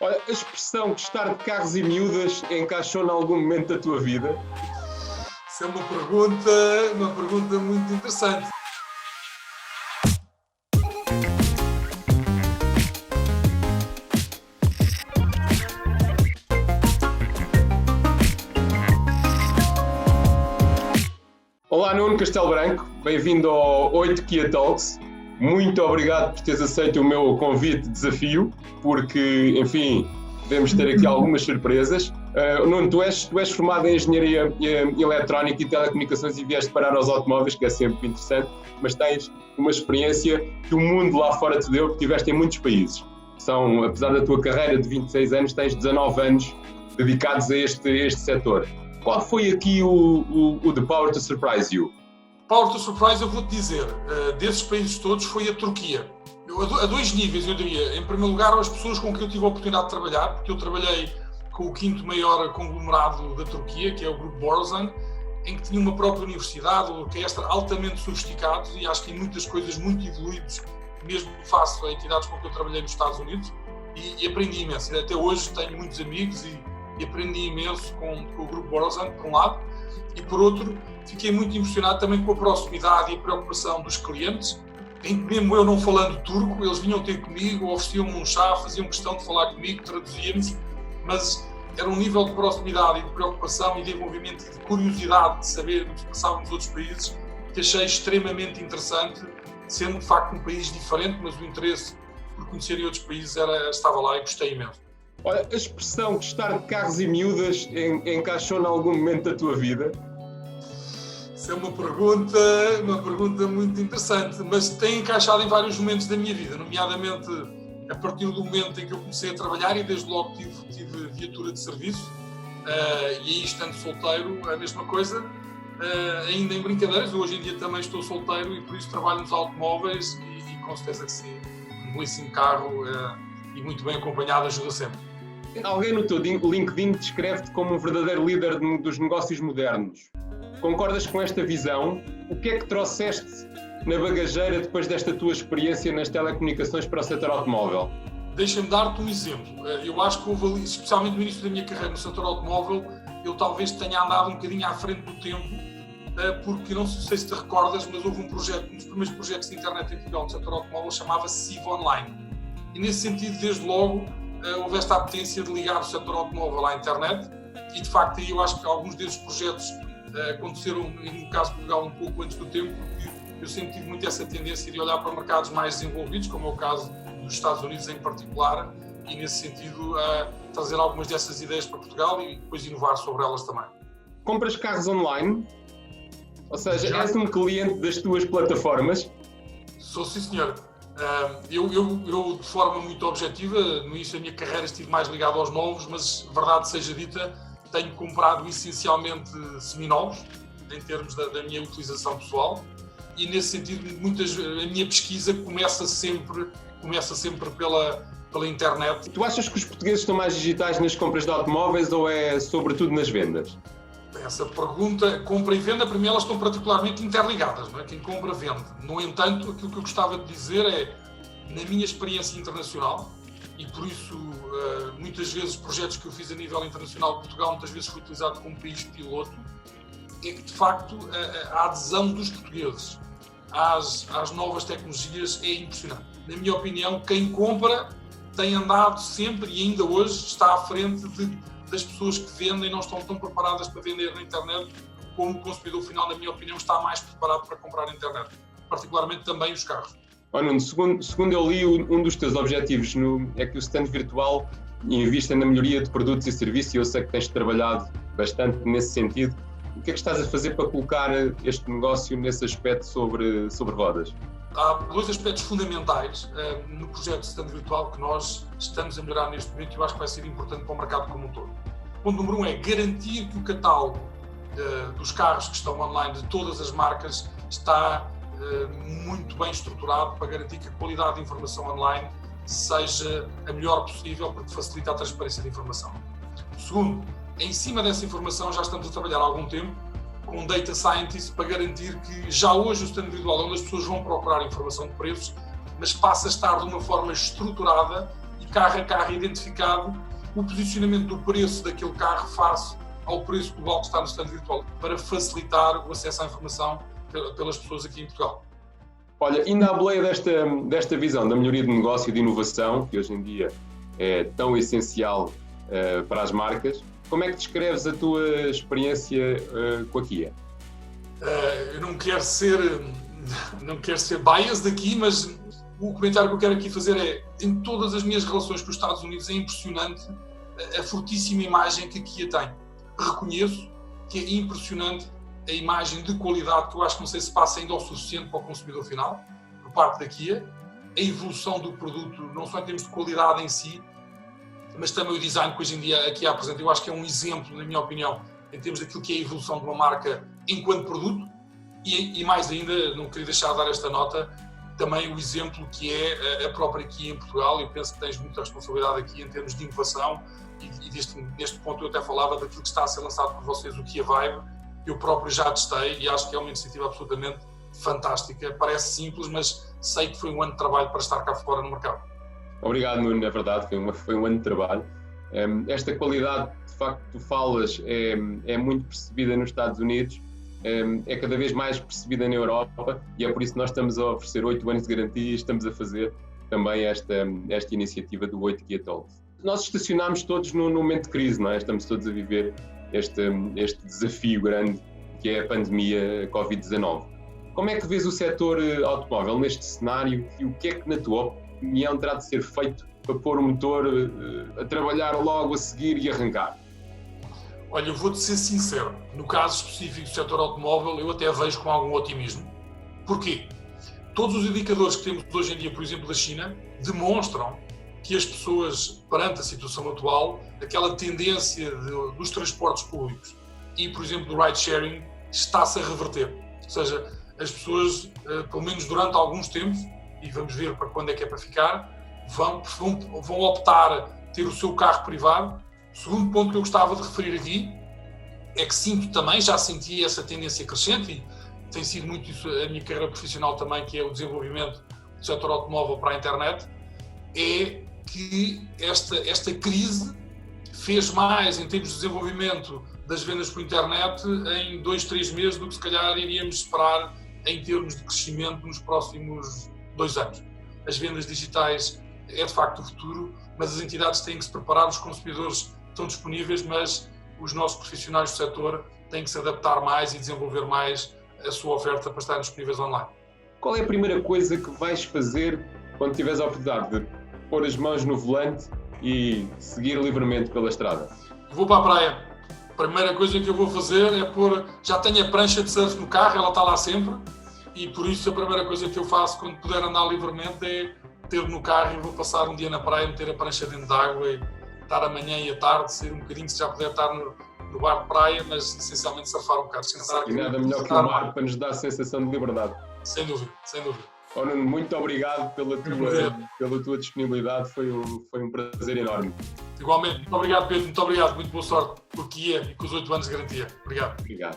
Olha, a expressão gostar de carros e miúdas encaixou em algum momento da tua vida? Isso é uma pergunta muito interessante. Olá, Nuno Castelo Branco, bem-vindo ao 8 Kia Talks. Muito obrigado por teres aceito o meu convite de desafio, porque, enfim, devemos ter aqui algumas surpresas. Nuno, tu és formado em Engenharia Eletrónica e Telecomunicações e vieste parar aos automóveis, que é sempre interessante, mas tens uma experiência que o mundo lá fora te deu, que tiveste em muitos países. Apesar da tua carreira de 26 anos, tens 19 anos dedicados a este setor. Qual foi aqui o The Power to Surprise You? Power to Surprise, eu vou-te dizer, desses países todos foi a Turquia. A dois níveis, eu diria. Em primeiro lugar, as pessoas com quem eu tive a oportunidade de trabalhar, porque eu trabalhei com o quinto maior conglomerado da Turquia, que é o Grupo Borazan, em que tinha uma própria universidade, orquestra altamente sofisticados e acho que em muitas coisas muito evoluídos, mesmo face a entidades com que eu trabalhei nos Estados Unidos, e aprendi imenso. Até hoje tenho muitos amigos e aprendi imenso com o Grupo Borazan, por um lado, e por outro, fiquei muito impressionado também com a proximidade e a preocupação dos clientes, em que mesmo eu não falando turco, eles vinham ter comigo, ofereciam-me um chá, faziam questão de falar comigo, traduzíamos, mas era um nível de proximidade e de preocupação e de envolvimento e de curiosidade de saber o que passava nos outros países, que achei extremamente interessante, sendo de facto um país diferente, mas o interesse por conhecer outros países estava lá e gostei imenso. Olha, a expressão gostar de carros e miúdas encaixou em algum momento da tua vida? Isso é uma pergunta muito interessante, mas tem encaixado em vários momentos da minha vida, nomeadamente a partir do momento em que eu comecei a trabalhar e desde logo tive viatura de serviço, e aí estando solteiro, a mesma coisa, ainda em brincadeiras, hoje em dia também estou solteiro e por isso trabalho nos automóveis e com certeza que sim, um belíssimo carro e muito bem acompanhado ajuda sempre. Alguém no teu LinkedIn descreve-te como um verdadeiro líder dos negócios modernos. Concordas com esta visão? O que é que trouxeste na bagageira depois desta tua experiência nas telecomunicações para o setor automóvel? Deixa-me dar-te um exemplo. Eu acho que houve ali, especialmente no início da minha carreira no setor automóvel, eu talvez tenha andado um bocadinho à frente do tempo, porque não sei se te recordas, mas houve um dos primeiros projetos de internet em Portugal no setor automóvel chamava-se CIV Online. E nesse sentido, desde logo, houve esta apetência de ligar o setor automóvel à internet e, de facto, aí eu acho que alguns desses projetos aconteceram, no caso de Portugal, um pouco antes do tempo, porque eu sempre tive muito essa tendência de olhar para mercados mais desenvolvidos, como é o caso dos Estados Unidos em particular, e, nesse sentido, trazer algumas dessas ideias para Portugal e depois inovar sobre elas também. Compras carros online? Ou seja, és um cliente das tuas plataformas? Sou, sim, senhor. Eu, de forma muito objetiva, no início da minha carreira estive mais ligado aos novos, mas, verdade seja dita, tenho comprado essencialmente seminovos, em termos da minha utilização pessoal, e nesse sentido, a minha pesquisa começa sempre pela internet. Tu achas que os portugueses estão mais digitais nas compras de automóveis ou é sobretudo nas vendas? Essa pergunta, compra e venda, para mim elas estão particularmente interligadas, não é? Quem compra, vende. No entanto, aquilo que eu gostava de dizer é, na minha experiência internacional, e por isso muitas vezes projetos que eu fiz a nível internacional, Portugal muitas vezes foi utilizado como país piloto, é que de facto a adesão dos portugueses às novas tecnologias é impressionante. Na minha opinião, quem compra tem andado sempre e ainda hoje está à frente das pessoas que vendem e não estão tão preparadas para vender na internet como o consumidor final, na minha opinião, está mais preparado para comprar na internet, particularmente também os carros. Nuno, segundo eu li, um dos teus objetivos é que o stand virtual invista na melhoria de produtos e serviços e eu sei que tens trabalhado bastante nesse sentido. O que é que estás a fazer para colocar este negócio nesse aspecto sobre rodas? Há dois aspectos fundamentais no projeto de stand virtual que nós estamos a melhorar neste momento e eu acho que vai ser importante para o mercado como um todo. Ponto número 1 é garantir que o catálogo dos carros que estão online de todas as marcas está muito bem estruturado para garantir que a qualidade de informação online seja a melhor possível porque facilita a transparência da informação. Segundo, em cima dessa informação já estamos a trabalhar há algum tempo com Data Scientists para garantir que já hoje o stand virtual onde as pessoas vão procurar informação de preços, mas passa a estar de uma forma estruturada e carro a carro identificado, o posicionamento do preço daquele carro face ao preço global que está no stand virtual, para facilitar o acesso à informação pelas pessoas aqui em Portugal. Olha, ainda à boleia desta visão da melhoria de negócio e de inovação, que hoje em dia é tão essencial para as marcas, como é que descreves a tua experiência com a Kia? Eu não quero ser biased aqui, mas o comentário que eu quero aqui fazer é: em todas as minhas relações com os Estados Unidos é impressionante a fortíssima imagem que a Kia tem. Reconheço que é impressionante a imagem de qualidade, que eu acho que não sei se passa ainda o suficiente para o consumidor final, por parte da Kia, a evolução do produto, não só em termos de qualidade em si, mas também o design que hoje em dia a Kia apresenta. Eu acho que é um exemplo, na minha opinião, em termos daquilo que é a evolução de uma marca enquanto produto, e mais ainda, não queria deixar de dar esta nota, também o exemplo que é a própria Kia em Portugal. Eu penso que tens muita responsabilidade aqui em termos de inovação, e neste ponto eu até falava daquilo que está a ser lançado por vocês, o Kia Vibe. Eu próprio já testei e acho que é uma iniciativa absolutamente fantástica. Parece simples, mas sei que foi um ano de trabalho para estar cá fora no mercado. Obrigado, Nuno, é verdade, foi um ano de trabalho. Esta qualidade, de facto, que tu falas, é muito percebida nos Estados Unidos, é cada vez mais percebida na Europa, e é por isso que nós estamos a oferecer 8 anos de garantia e estamos a fazer também esta iniciativa do 8 Kia Talks. Nós estacionámos todos num momento de crise, não é? Estamos todos a viver este desafio grande que é a pandemia Covid-19. Como é que vês o setor automóvel neste cenário e o que é que, na tua opinião, terá de ser feito para pôr o motor a trabalhar logo a seguir e arrancar? Olha, eu vou-te ser sincero, no caso específico do setor automóvel, eu até vejo com algum otimismo. Porquê? Todos os indicadores que temos hoje em dia, por exemplo, da China, demonstram que as pessoas, perante a situação atual, aquela tendência dos transportes públicos e, por exemplo, do ride-sharing, está-se a reverter. Ou seja, as pessoas, pelo menos durante alguns tempos, e vamos ver para quando é que é para ficar, vão optar ter o seu carro privado. O segundo ponto que eu gostava de referir aqui é que já senti essa tendência crescente, e tem sido muito isso a minha carreira profissional também, que é o desenvolvimento do setor automóvel para a internet, é que esta crise fez mais em termos de desenvolvimento das vendas por internet em 2-3 meses do que se calhar iríamos esperar em termos de crescimento nos próximos 2 anos. As vendas digitais é de facto o futuro, mas as entidades têm que se preparar, os consumidores estão disponíveis, mas os nossos profissionais do setor têm que se adaptar mais e desenvolver mais a sua oferta para estarem disponíveis online. Qual é a primeira coisa que vais fazer quando tiveres a oportunidade de pôr as mãos no volante e seguir livremente pela estrada? Vou para a praia. A primeira coisa que eu vou fazer é pôr... Já tenho a prancha de surf no carro, ela está lá sempre, e por isso a primeira coisa que eu faço quando puder andar livremente é ter no carro e vou passar um dia na praia, meter a prancha dentro de água e estar amanhã e à tarde, sair um bocadinho, se já puder estar no bar de praia, mas essencialmente surfar um bocado, descansar. E nada melhor que o mar para nos dar a sensação de liberdade. Sem dúvida, sem dúvida. Oh, Nuno, muito obrigado pela tua disponibilidade, foi um prazer enorme. Igualmente, muito obrigado, Pedro, muito obrigado, muito boa sorte com o Kia e com os 8 anos de garantia. Obrigado. Obrigado.